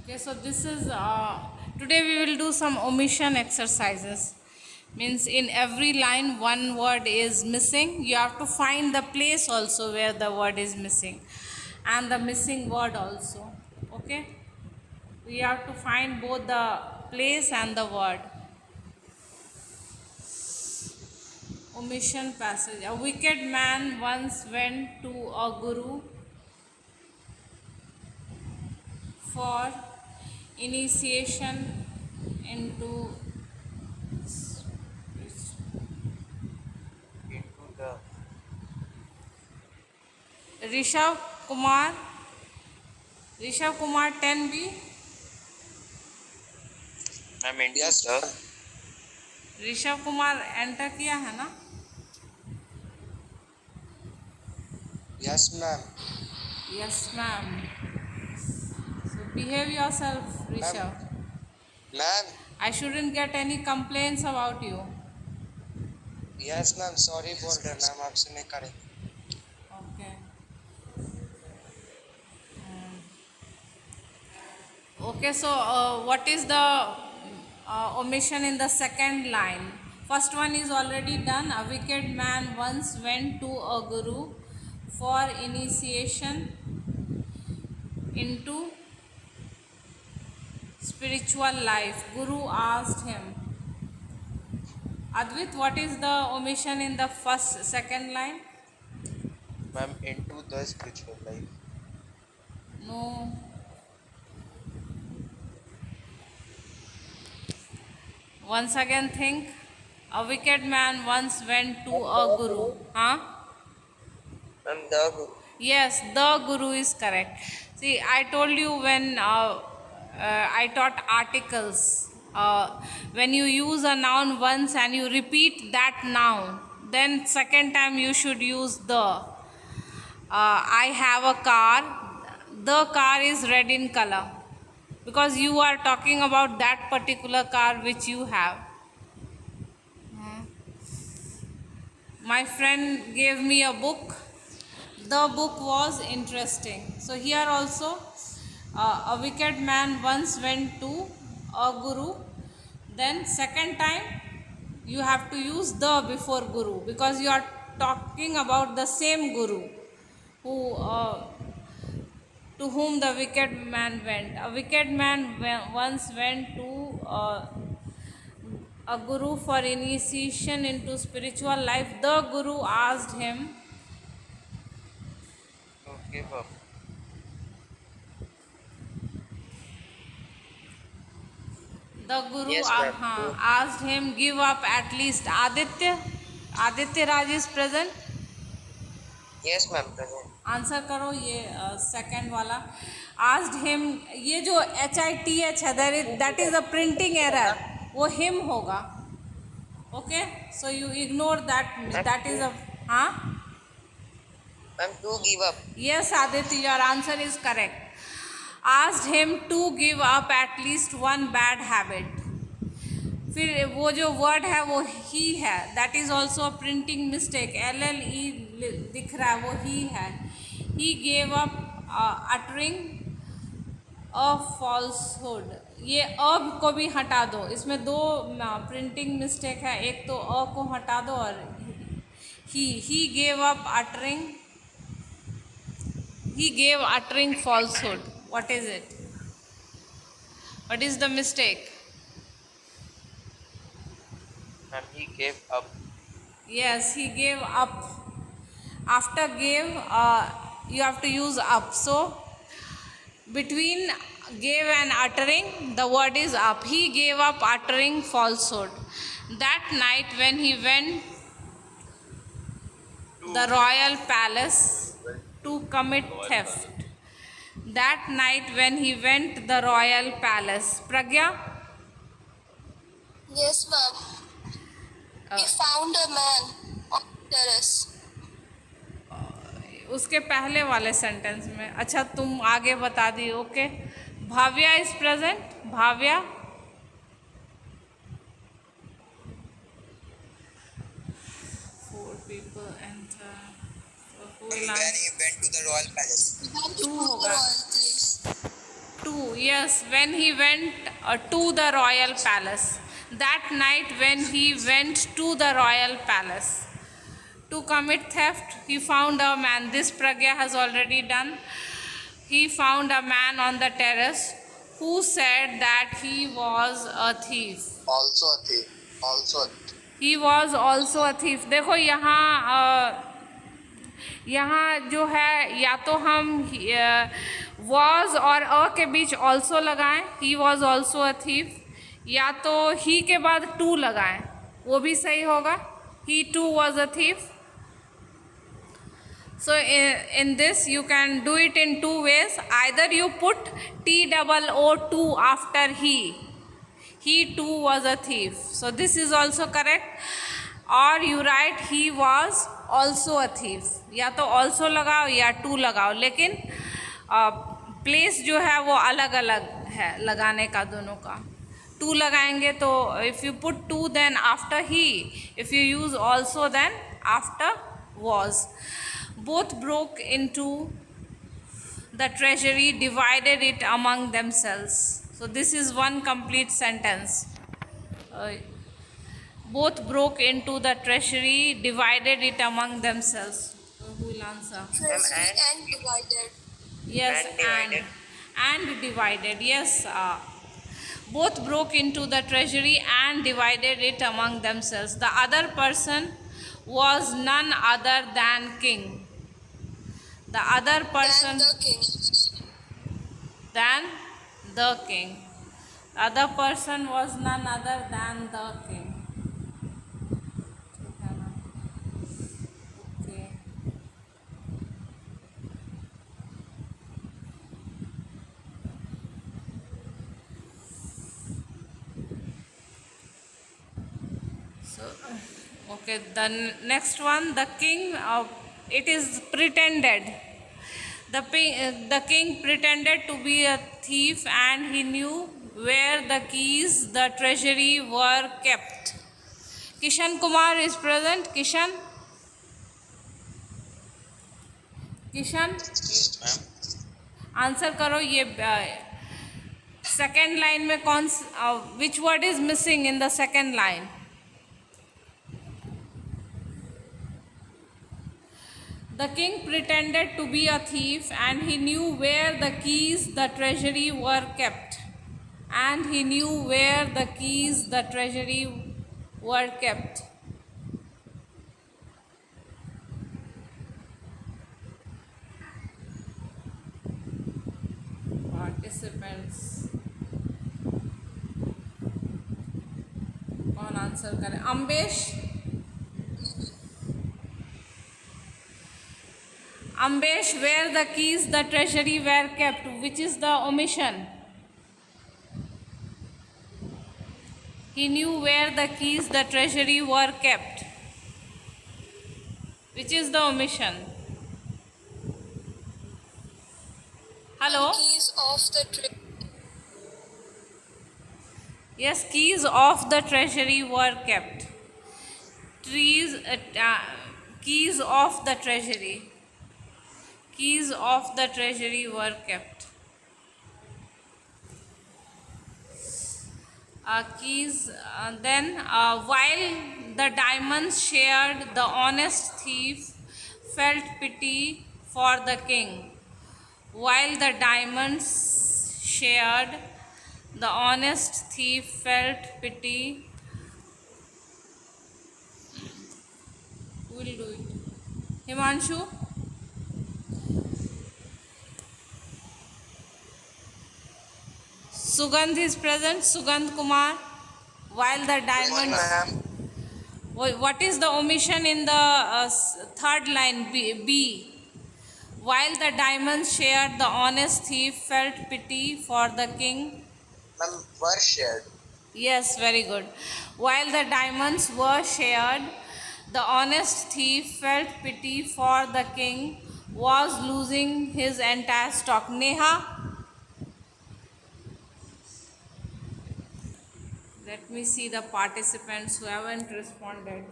Okay, so this is today we will do some omission exercises. Means in every line one word is missing. You have to find the place also where the word is missing, and the missing word also. Okay, we have to find both the place and the word. Omission passage. A wicked man once went to a guru for initiation into into the Rishabh Kumar Rishabh Kumar 10B। I'm into Yes, the Rishabh Kumar enter किया है ना? yes, ma'am. Yes ma'am. So behave your self Ma'am, Rishabh. ma'am. I shouldn't get any complaints about you. Yes, ma'am. Sorry बोल रहे ma'am आपसे नहीं करेंगे। Okay okay, so what is the omission in the second line? First one is already done. A wicked man once went to a guru for initiation into spiritual life. Guru asked him. Advait, what is the omission in the second line? I'm into the spiritual life. No. Once again think. A wicked man once went to a guru. Huh? I'm the guru. Yes, the guru is correct. See, I told you when I taught articles, when you use a noun once and you repeat that noun, then second time you should use the. I have a car. The car is red in color because you are talking about that particular car which you have. My friend gave me a book. The book was interesting. So here also, a wicked man once went to a guru. Then second time, you have to use the before guru because you are talking about the same guru who to whom the wicked man went. A wicked man once went to a guru for initiation into spiritual life. The guru asked him. So give up. The guru Yes, ma'am. asked him give up at least. Aditya Raj is present. Yes, ma'am. Present. Answer करो ये second वाला। Asked him, ये जो HITH है that is a printing error, वो him होगा। Okay, so you ignore that is a हाँ। I'm to give up. Yes, Aditya, your answer is correct. Asked him to give up at least one bad habit. फिर वो जो word है वो ही है, that is also a printing mistake. LLE दिख रहा है, वो ही है। He gave up uttering a falsehood. ये अब को भी हटा दो, इसमें दो प्रिंटिंग मिस्टेक है, एक तो अ को हटा दो और he gave up uttering, he gave uttering falsehood. What is it? What is the mistake? And he gave up. Yes, he gave up. After gave, you have to use up. So between gave and uttering, the word is up. He gave up uttering falsehood. That night when he went the royal palace to commit theft. That night when he went the royal palace. Pragya? Yes, ma'am. He found a man on the terrace. उसके पहले वाले sentence में। अच्छा, तुम आगे बता दी। Okay, Bhavya is present. Bhavya, four people enter. When he went to the royal palace. Went to to the होगा। royal place. Two, yes, when he went to the royal palace. That night, when he went to the royal palace to commit theft, he found a man. This Pragya has already done. He found a man on the terrace who said that he was a thief. Also a thief. Also a thief. He was also a thief. देखो यहाँ जो है या तो हम was और a के बीच also लगाएं, he was also a thief, या तो he के बाद to लगाएं, वो भी सही होगा, he too was a thief. So in this you can do it in two ways. Either you put TOO after he too was a thief. So this is also correct. Or you write he was also a thief. या तो also लगाओ या to लगाओ, लेकिन place जो है वो अलग अलग है लगाने का दोनों का. To लगाएंगे तो if you put to then after he, if you use also then after was. Both broke into the treasury, divided it among themselves. So this is one complete sentence. Both broke into the treasury, divided it among themselves. Who will answer? Treasury and divided. Yes, and divided. Yes, both broke into the treasury and divided it among themselves. The other person was none other than king. The other person And the king. than the king. The other person was none other than the king. Okay. So, okay, the next one, the king, it is pretended. The king pretended to be a thief and he knew where the keys, the treasury were kept. Kishan Kumar is present. Kishan? Kishan? Yes, ma'am. Answer करो ये second line में कौन which word is missing in the second line. The king pretended to be a thief and he knew where the keys, the treasury were kept. And he knew where the keys, the treasury were kept. Participants. कौन answer करे? Ambesh. Ambesh, where the keys, the treasury were kept, which is the omission? He knew where the keys, the treasury were kept. Which is the omission? Hello? Keys of the Yes, keys of the treasury were kept. Keys of the treasury. Keys of the treasury were kept. Then while the diamonds shared, the honest thief felt pity for the king. While the diamonds shared, the honest thief felt pity. Who will do it? Himanshu? Sugandh is present. Sugandh Kumar. While the diamonds. Ma'am. What is the omission in the third line? B. While the diamonds shared, the honest thief felt pity for the king. Ma'am, were shared. Yes, very good. While the diamonds were shared, the honest thief felt pity for the king, was losing his entire stock. Neha? Let me see the participants who haven't responded.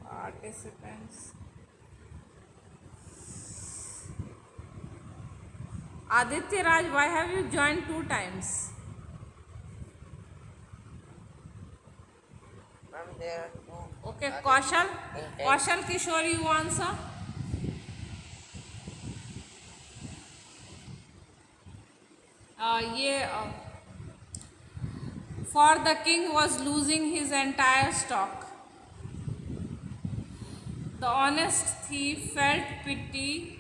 Participants. Aditya Raj, why have you joined 2 times? Ma'am, there are two. Okay, Are Kaushal. there in 10? Kaushal Kishore, you answer. ये for the king was losing his entire stock. The honest thief felt pity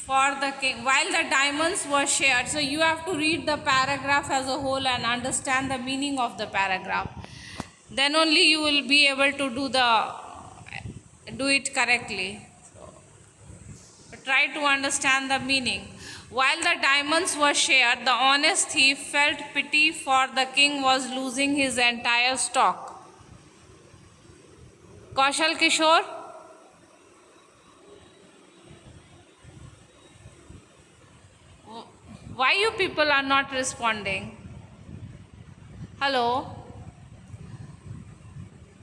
for the king while the diamonds were shared. So you have to read the paragraph as a whole and understand the meaning of the paragraph. Then only you will be able to do it correctly. But try to understand the meaning. While the diamonds were shared, the honest thief felt pity for the king was losing his entire stock. Kaushal Kishore. Why you people are not responding? Hello?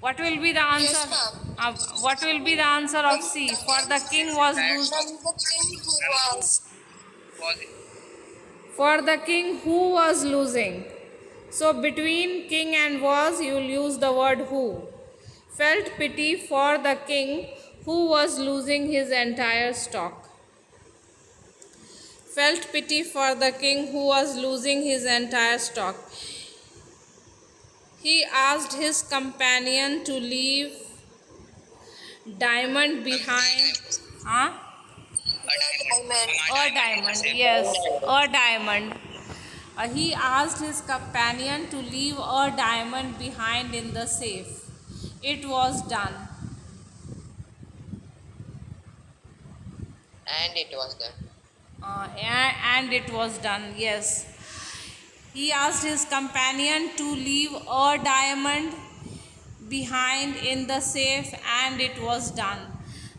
What will be the answer? Yes, ma'am. What will be the answer of C? For the king was losing. When the king who was For the king who was losing. So between king and was, you will use the word who. Felt pity for the king who was losing his entire stock. Felt pity for the king who was losing his entire stock. He asked his companion to leave diamond behind. Huh? diamond. A diamond, yes, a diamond. He asked his companion to leave a diamond behind in the safe. It was done. And it was done. And it was done, yes. He asked his companion to leave a diamond behind in the safe, and it was done.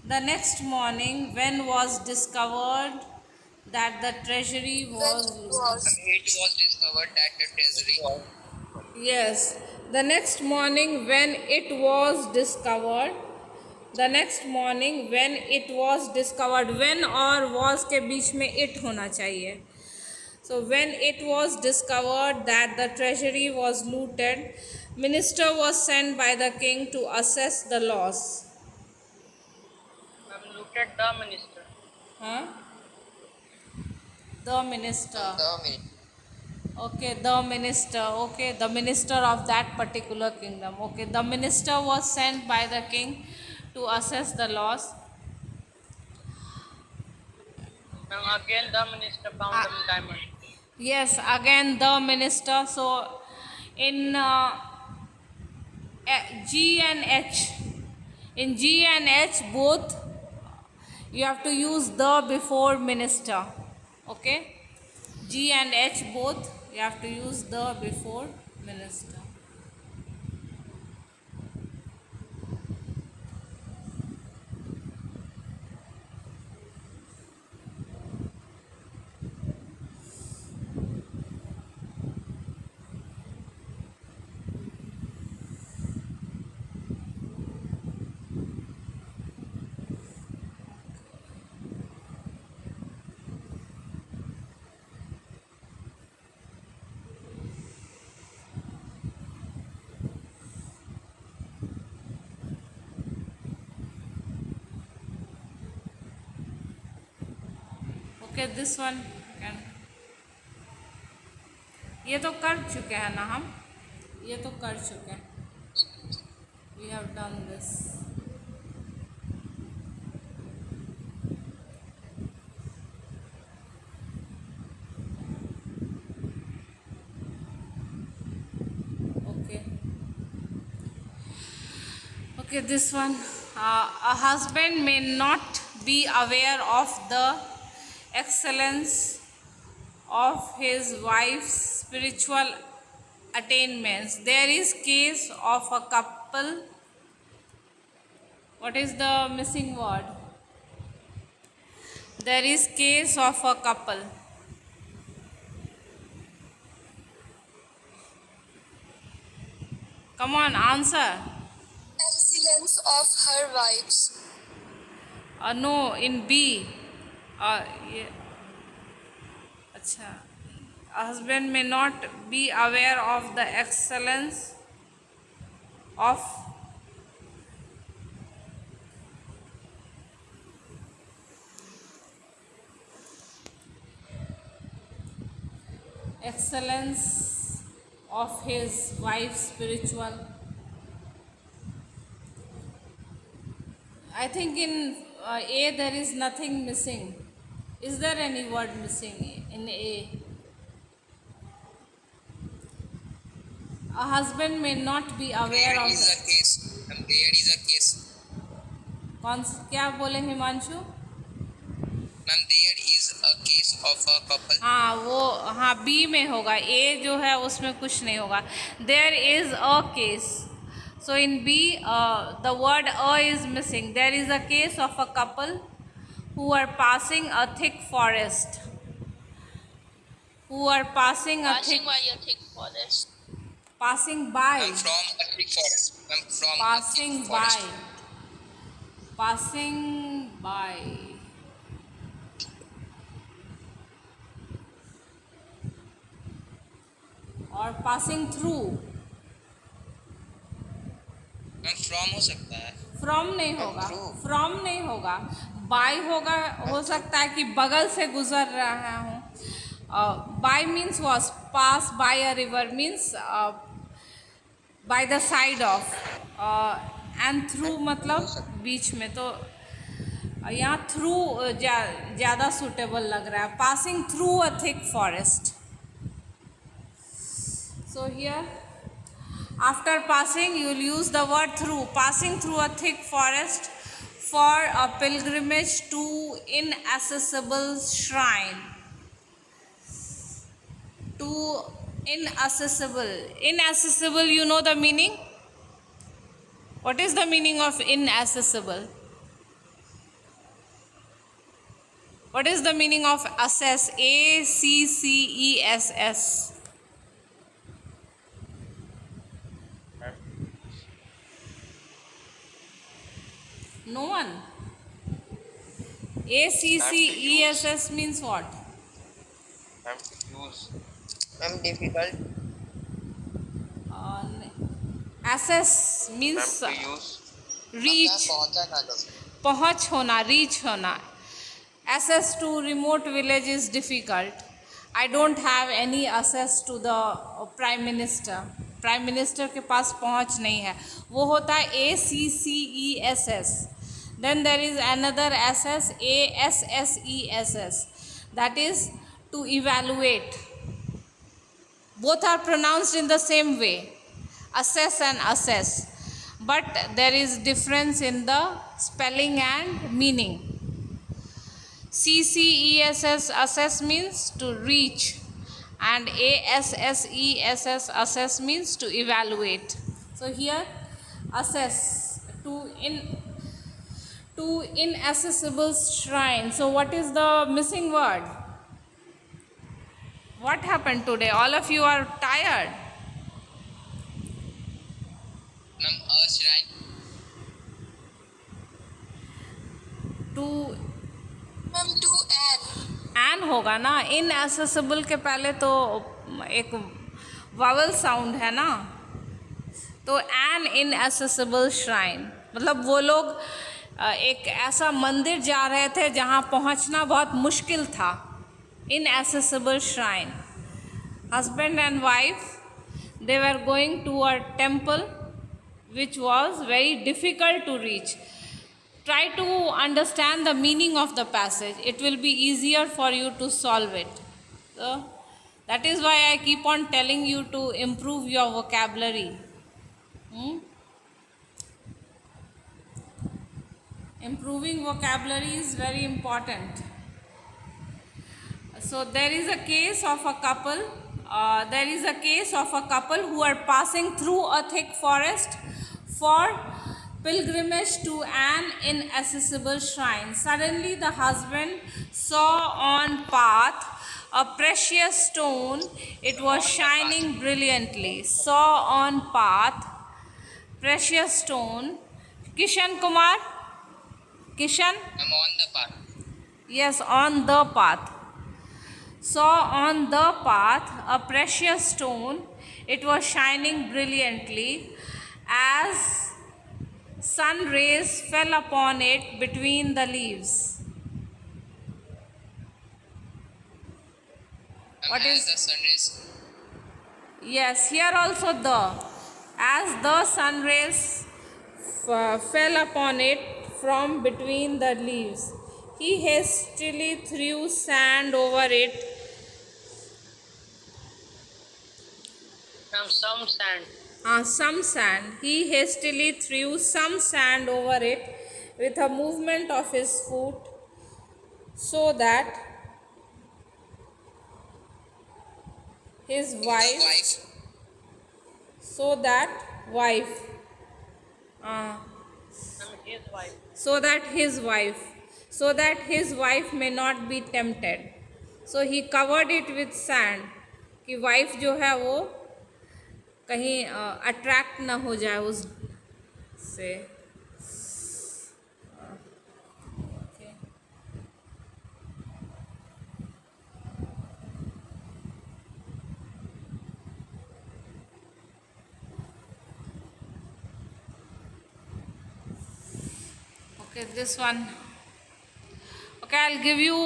The next morning, when was discovered that the treasury When was it was. It was discovered that the treasury. Yes, the next morning when it was discovered, when और was के बीच में it होना चाहिए. So when it was discovered that the treasury was looted, minister was sent by the king to assess the loss. Looted the minister. Huh? The minister. Okay, the minister of that particular kingdom. Okay, the minister was sent by the king to assess the loss. Again the minister found the diamond. Yes, again the minister. So in G and H, both you have to use the before minister. Okay, G and H both you have to use the before minister. Okay, this one can. ये तो कर चुके हैं ना हम, ये तो कर चुके हैं. We have done this. Okay, this one. A husband may not be aware of the excellence of his wife's spiritual attainments. There is case of a couple. What is the missing word? There is case of a couple. Come on, answer. Excellence of her wives. No, in B. Yeah. अच्छा, a husband may not be aware of the excellence of excellence of his wife's spiritual. I think in A there is nothing missing. Is there any word missing in A? A husband may not be aware There of is the, a case. Ma'am, there is a case. क्या बोले Himanshu? Ma'am, there is a case of a couple. हाँ वो, हाँ B में होगा, ए जो है उसमें कुछ नहीं होगा. There is a case. So in B the word a is missing. There is a case of a couple who are passing a thick forest. Who are passing a thick, Passing by a thick forest. passing by, Ma'am, from a thick forest. Ma'am, from passing a thick by, forest. passing by. और passing through. Ma'am, from हो सकता है. From नहीं होगा, through. From नहीं होगा, bye होगा. हो सकता है कि बगल से गुजर रहा हूँ. By means was pass by a river means by the side of. And through मतलब बीच में. तो यहाँ थ्रू ज़्यादा सूटेबल लग रहा है. Passing through a thick forest. So here after passing you will use the word through. Passing through a thick forest for a pilgrimage to inaccessible shrine. To inaccessible. Inaccessible, you know the meaning? What is the meaning of inaccessible? What is the meaning of access? ACCESS. No one. ACCESS means what? Ma'am, to use. Ma'am, difficult. Access Ma'am, means to use. reach. पहुंचा ना दो. पहुँच होना, reach होना. Access to remote village is difficult. I don't have any access to the prime minister. Prime minister के पास पहुँच नहीं है. वो होता है ACCESS. Then there is another SS, ASSESS. That is to evaluate. Both are pronounced in the same way, assess and assess, but there is difference in the spelling and meaning. CCESS, assess means to reach, and ASSESS, assess means to evaluate. So here assess, to inaccessible shrine. So what is the missing word? What happened today? All of you are tired. Ma'am, a shrine. To Ma'am, to एन होगा ना. inaccessible के पहले तो एक vowel sound है ना. तो एन inaccessible shrine मतलब वो लोग एक ऐसा मंदिर जा रहे थे जहाँ पहुँचना बहुत मुश्किल था. inaccessible shrine. Husband and wife, they were going to a temple which was very difficult to reach. Try to understand the meaning of the passage. It will be easier for you to solve it. So that is why I keep on telling you to improve your vocabulary. Improving vocabulary is very important. So there is a case of a couple. There is a case of a couple who are passing through a thick forest for pilgrimage to an inaccessible shrine. Suddenly the husband saw on path a precious stone. It was shining brilliantly. Saw on path precious stone. Kishan Kumar? Kishan? I'm on the path. Yes, on the path. saw on the path a precious stone. It was shining brilliantly as sun rays fell upon it between the leaves. What is the sun rays? Yes, here also the. As the sun rays fell upon it from between the leaves, he hastily threw sand over it. Some sand. Some sand. He hastily threw some sand over it with a movement of his foot, so that his wife, so that wife, so that his wife may not be tempted. So he covered it with sand कि wife जो है वो कहीं attract ना हो जाए उस से. Okay. Okay, this one. Okay, I'll give you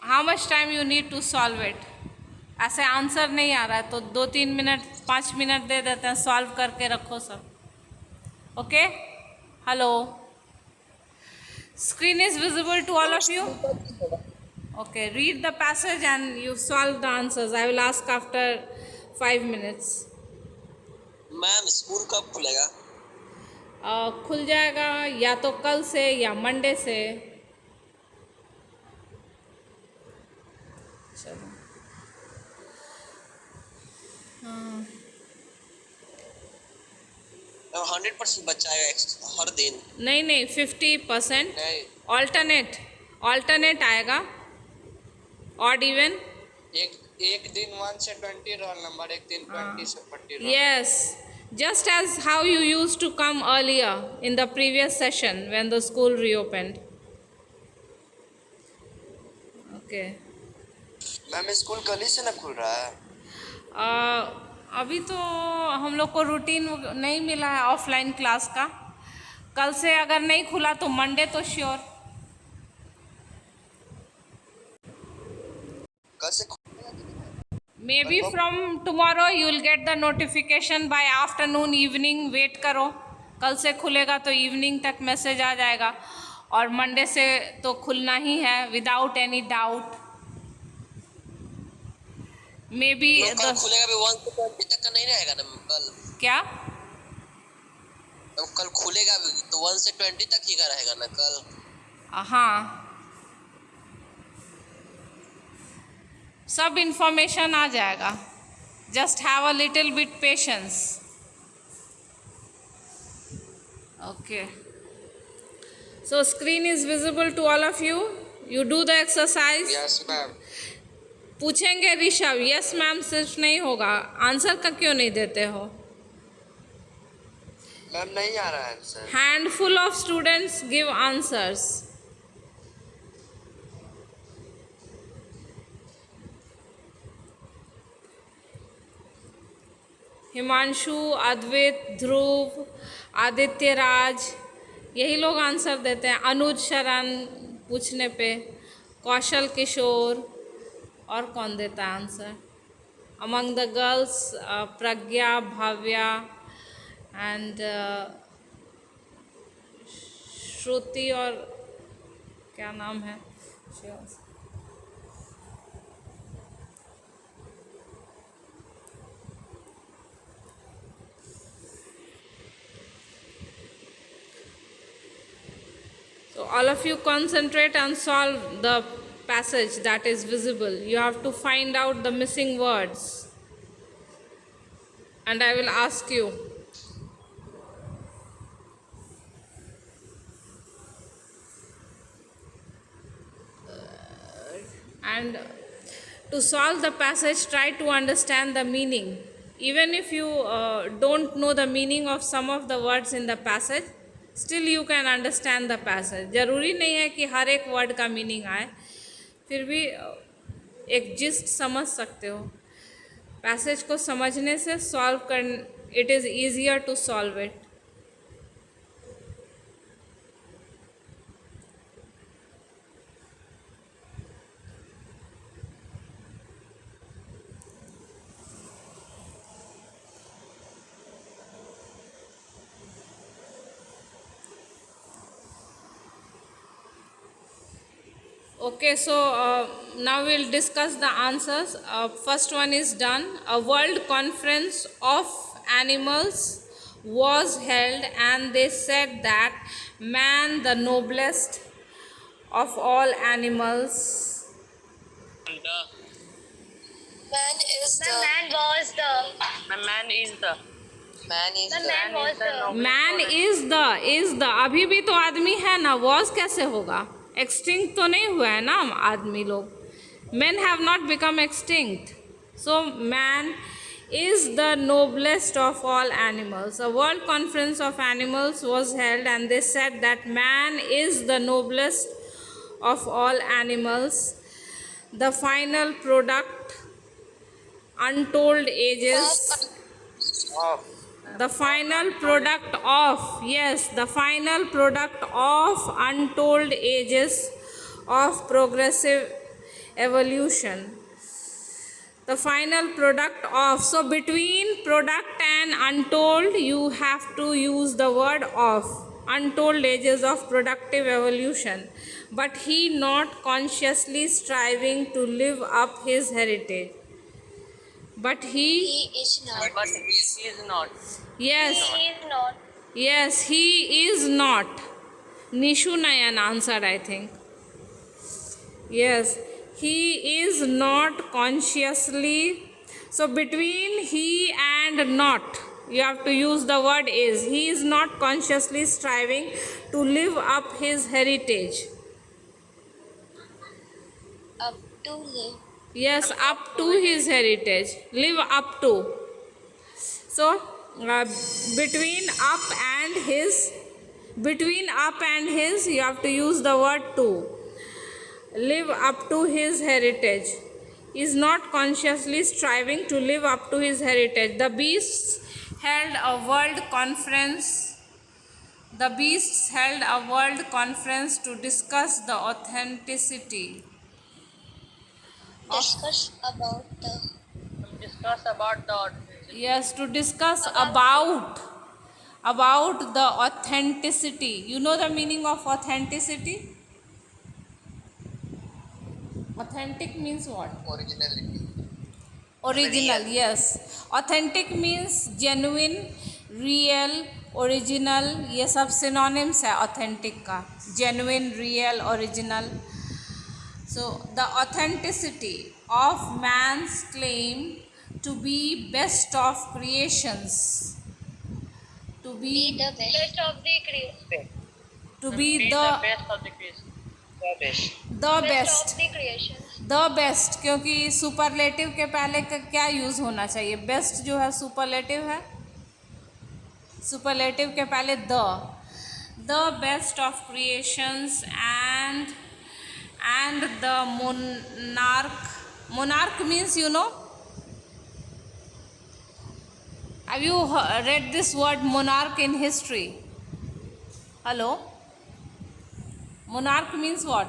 how much time you need to solve it. ऐसे आंसर नहीं आ रहा है तो 2-3 मिनट 5 मिनट दे देते हैं, सॉल्व करके रखो सब. Okay, hello, screen is visible to all of you? Okay, read the passage and you solve the answers. I will ask after 5 minutes. Ma'am school कब खुलेगा? खुल जाएगा या तो कल से या मंडे से. चलो, 100% बच्चा आएगा हर दिन? नहीं 50%. नहीं, ऑल्टरनेट आएगा, ऑड इवन. एक दिन 1 से 20 रोल नंबर, एक दिन 20 से 40 role. Yes, just as how you used to come earlier in the previous session when the school reopened. Okay. Ma'am school कल ही से ना खुल रहा है? अभी तो हम लोग को रूटीन नहीं मिला है ऑफलाइन क्लास का. कल से अगर नहीं खुला तो मंडे तो श्योर. कल से may be from tomorrow you will get the notification by afternoon evening. Wait करो, कल से खुलेगा तो इवनिंग तक मैसेज आ जाएगा, और मंडे से तो खुलना ही है without any doubt. May be कल खुलेगा भी 1 से 20 तक का नहीं रहेगा ना कल? क्या? कल खुलेगा भी तो 1 से 20 तक ही का रहेगा ना कल? हाँ, सब इंफॉर्मेशन आ जाएगा. Just have a little bit patience. Okay, so screen is visible to all of you. You do the exercise. Yes ma'am. पूछेंगे ऋषभ, यस मैम सिर्फ नहीं होगा, आंसर का क्यों नहीं देते हो? मैम नहीं आ रहा है answer. Handful of students give answers. Himanshu, Advait, Dhruv, Aditya Raj, यही लोग आंसर देते हैं. अनुज शरण पूछने पे, कौशल किशोर, और कौन देता है answer? Among the girls Pragya, Bhavya and Shruti, और क्या नाम है? So all of you concentrate and solve the passage that is visible. You have to find out the missing words, and I will ask you. And to solve the passage, try to understand the meaning. Even if you don't know the meaning of some of the words in the passage, still you can understand the passage. जरूरी नहीं है कि हर एक word का meaning आए, फिर भी एक जिस्ट समझ सकते हो। पैसेज को समझने से सॉल्व कर, it is easier to solve it. Okay, so now we'll discuss the answers. First one is done. A world conference of animals was held, and they said that man, the noblest of all animals. Man is the Man is the अभी भी तो आदमी है ना, was कैसे होगा? Extinct तो नहीं हुआ है ना आदमी लोग. Men have not become extinct. So man is the noblest of all animals. A world conference of animals was held, and they said that man is the noblest of all animals. The final product, untold ages. The final product of, yes, the final product of untold ages of progressive evolution. The final product of, so between product and untold you have to use the word of. Untold ages of productive evolution, but he not consciously striving to live up his heritage. But he is not. yes, yes, he is not. Nishu Nayan answered, I think. Yes, he is not consciously. So between he and not, you have to use the word is. He is not consciously striving to live up his heritage. Up to him. Yes, up to his heritage. Live up to. So between up and his, you have to use the word to. Live up to his heritage. Is not consciously striving to live up to his heritage. The beasts held a world conference. The beasts held a world conference to discuss the authenticity. Discuss about the. Yes, to discuss about the authenticity. You know the meaning of authenticity? Authentic means what? Original, yes. Authentic means genuine, real, original. ये सब synonyms है authentic का. Genuine, real, original. So the authenticity of man's claim to be best of creations, to be The best of the creation. to be the best, the creation. the best, क्योंकि superlative के पहले का क्या use होना चाहिए? Best जो है superlative है, सुपरलेटिव के पहले the best of creations and the monarch means, you know, have you read this word monarch in history? Hello, monarch means what?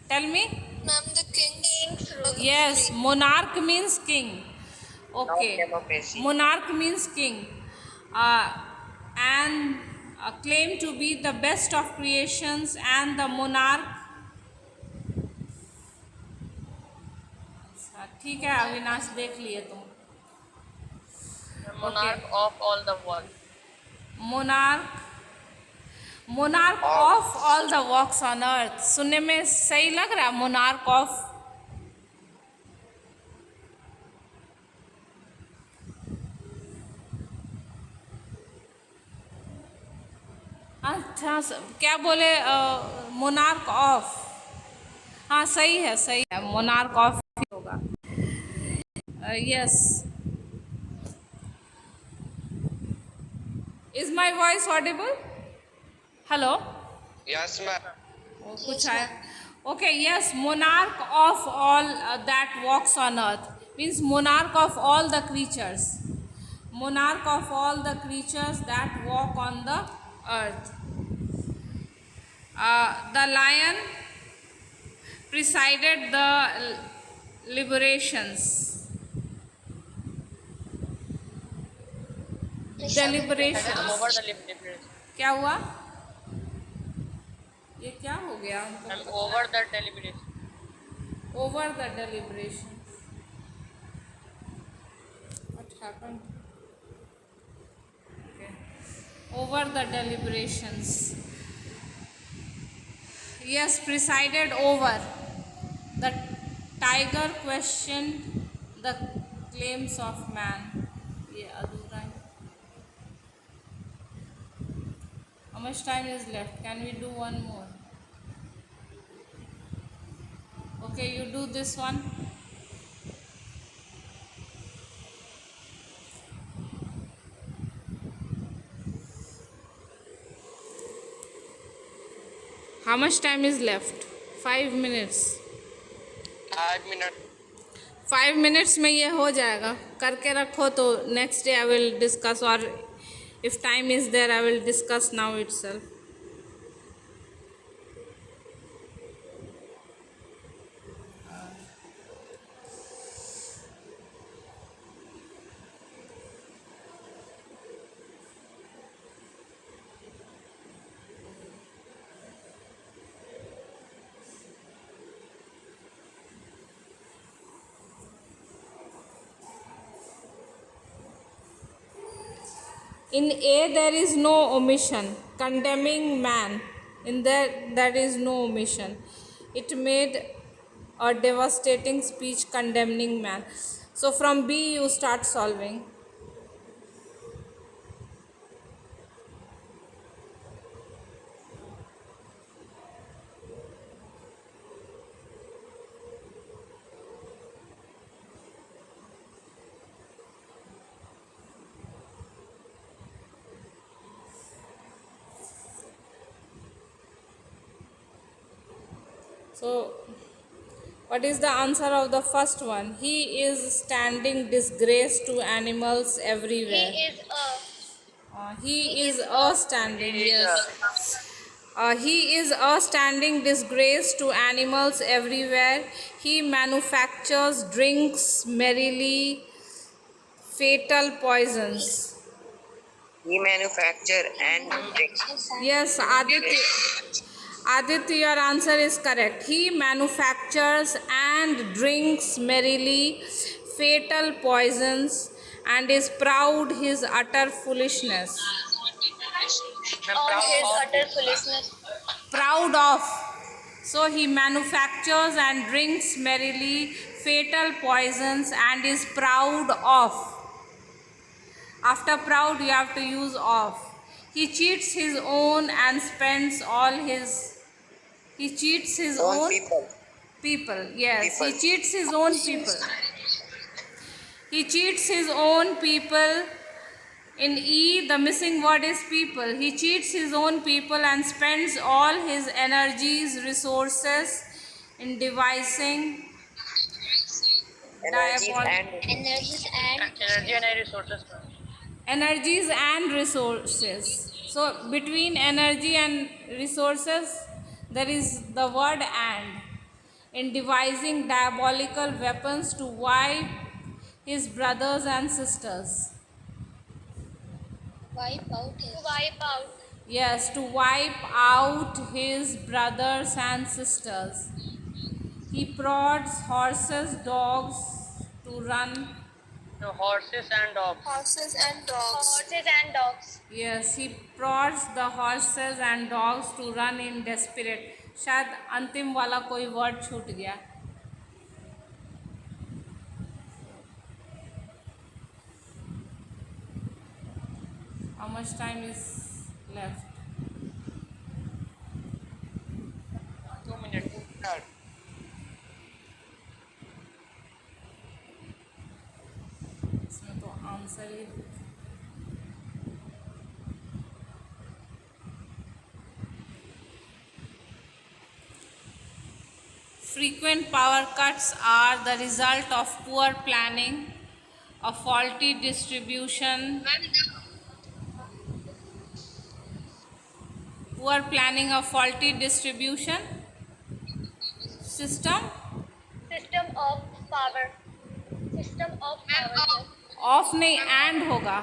Tell me. Ma'am, the king's rule. Yes, monarch means king. Okay, democracy. monarch means king, and claim to be the best of creations, and the monarch. ठीक है अविनाश, देख लिए तुम. Monarch of all the world. monarch of all the walks on earth. सुनने में सही लग रहा है monarch of. अच्छा, क्या बोले? monarch of. हाँ सही है, monarch of होगा. Yes. Is my voice audible? Hello. Yes, ma'am. वो Yes, कुछ आया. ma'am. Okay, yes, monarch of all that walks on earth means monarch of all the creatures. Monarch of all the creatures that walk on the earth. The lion presided the liberations. Deliberations. over the deliberation. क्या हुआ? ये क्या हो गया? I'm over the deliberation. Over the deliberations. What happened? Okay. Over the deliberations. Yes, presided over. The tiger questioned the claims of man. ये अधूरा है. How much time is left? Can we do one more? Okay, you do this one. How much time is left? 5 minutes. 5 minutes. 5 minutes में ये हो जाएगा. करके रखो तो next day I will discuss, or if time is there I will discuss now itself. In A there is no omission. Condemning man. In there is no omission. It made a devastating speech condemning man. So from B you start solving. So, what is the answer of the first one? He is standing disgrace to animals everywhere. He is a standing, yes. He is a standing disgrace to animals everywhere. He manufactures drinks merrily, fatal poisons. He manufacture and drinks. Yes, Aditya, your answer is correct. He manufactures and drinks merrily fatal poisons and is proud his utter foolishness. Proud of. So he manufactures and drinks merrily fatal poisons and is proud of. After proud you have to use of. He cheats his own and spends all his. He cheats his own people. Yes, he cheats his own people. He cheats his own people. In E, the missing word is people. He cheats his own people and spends all his energies, resources in devising Energy and Energy and resources. energies and resources. So between energy and resources there is the word and. In devising diabolical weapons to wipe his brothers and sisters. Wipe out. Yes, to wipe out his brothers and sisters. He prods horses, dogs to run. No, horses and dogs. Horses and dogs. Yes, he prods the horses and dogs to run in desperate. शायद अंतिम वाला कोई word छूट गया. How much time is left? 2 minutes. इसमें तो answer he frequent power cuts are the result of poor planning, a faulty distribution, poor planning, a faulty distribution system System of power. System of power. Of नहीं and होगा